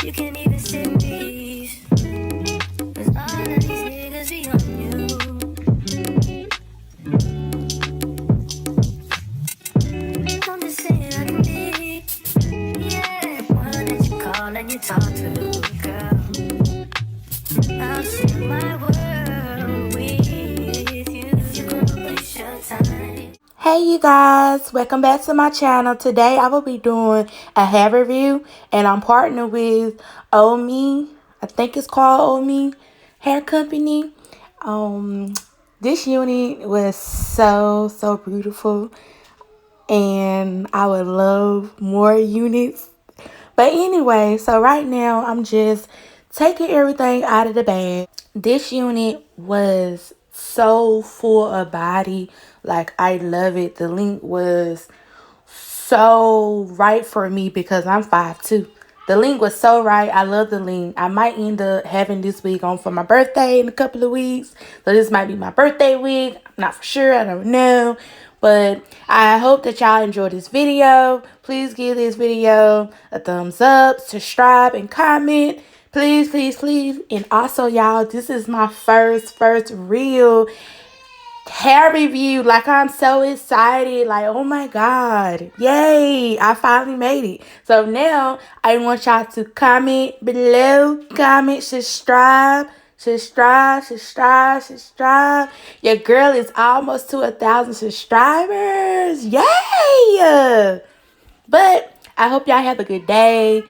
You can't even send these. Cause all of these niggas be on you. I'm just saying I can be, yeah, one that you call and you talk to, girl. I'll share my world with you. You're gonna waste your time. Hey you guys, welcome back to my channel. Today I will be doing a hair review and I'm partnered with Olymei. I think it's called Olymei Hair Company. This unit was so beautiful and I would love more units. But anyway, so right now I'm just taking everything out of the bag. This unit was so full of body. Like, I love it. The length was so right for me because I'm 5'2". The length was so right. I love the length. I might end up having this wig on for my birthday in a couple of weeks. So this might be my birthday wig. I'm not for sure. I don't know. But I hope that y'all enjoy this video. Please give this video a thumbs up, subscribe, and comment. Please, please, please. And also, y'all, this is my first real hair review. Like, I'm so excited. Like, oh my god, yay, I finally made it. So now I want y'all to comment below, comment, subscribe. Your girl is almost to 1,000 subscribers. Yay! But I hope y'all have a good day.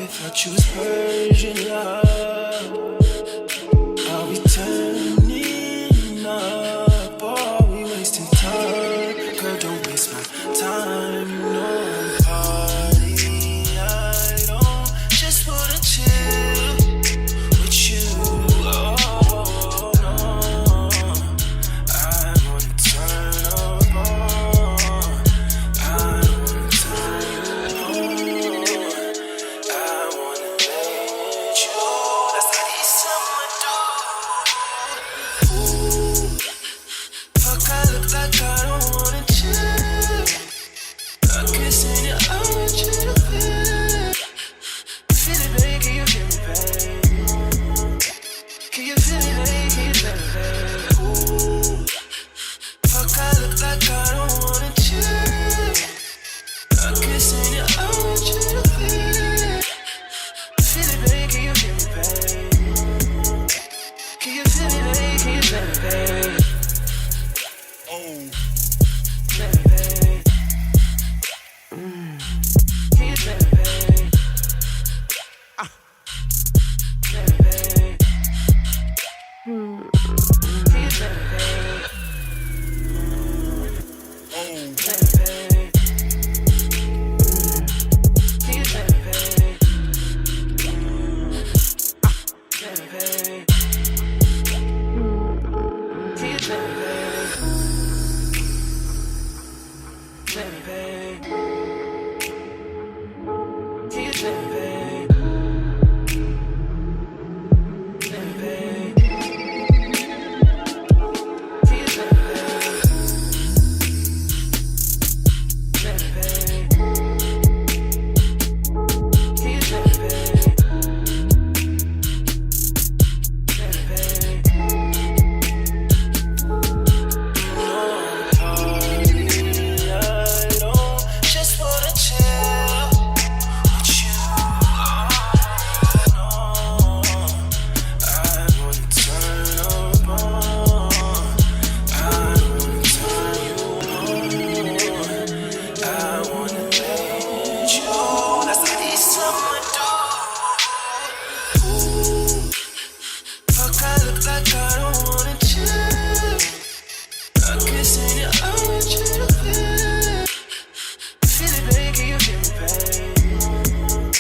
thought you was Persian love. Are we turning up or are we wasting time? Girl, don't waste my time. No party, I don't just wanna chill with you. Oh no, I wanna turn up on. I wanna turn you on. I wanna let you. That's how these summer do. Ooh, fuck, I look like I don't wanna chill. I'm kissing your eyes, you feel. Feel it, baby, can you feel me, babe? Can you feel me, baby, can you feel me, babe? Ooh, fuck, I look like I don't wanna chill. I'm kissing your eyes, you feel. Feel it, baby, can you feel me, babe? Can you feel me, baby, can you feel me, babe? Oh, feel me, babe. Can you feel me, babe? Feel me, babe. Can you feel me, babe? Oh, feel me, babe. Can you feel me, babe? Feel me, babe. Can you feel me, babe? Feel me, babe. Can you feel me, babe? Feel me, babe. Can you feel me, babe? Feel me, babe. Can you feel me, babe? Feel me, babe. No party, I don't just wanna chill with you. No, I wanna turn up on. I wanna turn you on. I wanna let you. That's how these summer do. Ooh, fuck, I look like I don't wanna chill. I'm kissing your eyes, you feel. Feel it, baby, can you feel me, babe?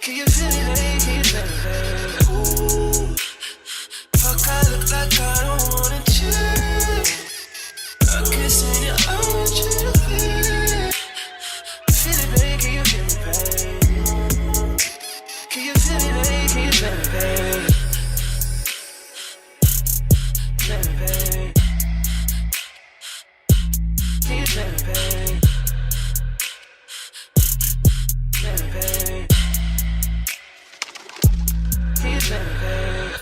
Can you feel me, baby, can you feel me, babe? Ooh, fuck, I look like I don't wanna chill. I'm kissing your eyes, you feel. Feel it, baby, can you feel me, babe? Can you feel me, baby, can you feel me, babe? Feel me, babe. Can you feel me, babe? Feel me, babe. Can you feel me, babe?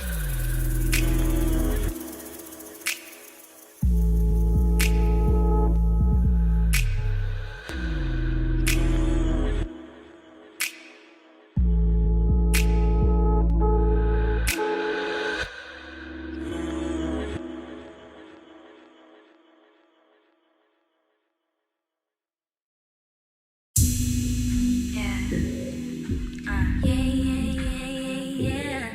Yeah. Yeah, yeah, yeah, yeah, yeah.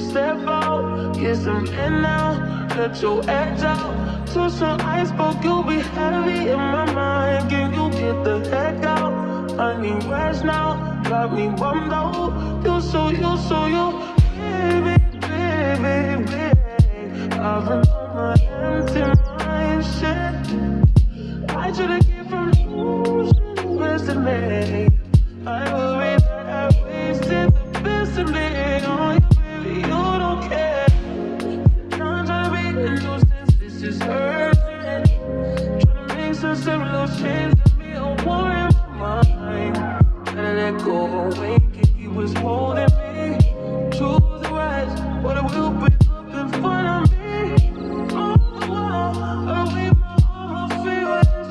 step out, get some air now, let your edge out. To some iceberg, you'll be heavy in my mind. Can you get the heck out? I need rest now, got me bummed out. You so baby, baby, baby. I've been on my empty mind, shit. I should've get from losing the best of me. I worry that I wasted the best of me on you, baby, you don't care. I'm trying to be a nuisance, this is hurting. Trying to make sense of little change, got me a war in my mind. Gotta let go, awake, he was holding me. Choose the right, but it will be up in front of me. On the wall, I leave my all my feelings.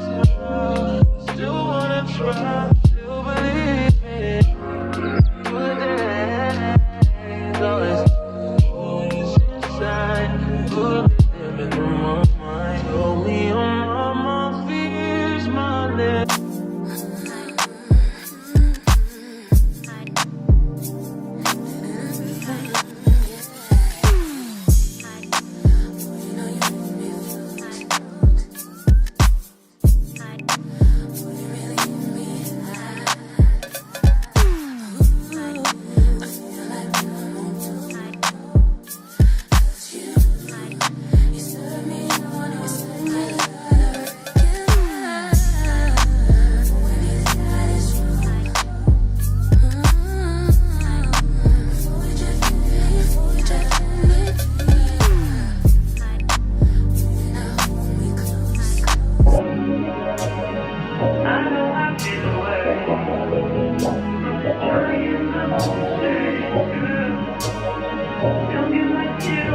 Still wanna try, still believe me. Good days, always inside. Good living in my mind. Hold me on my fears, my lips. Don't get my shit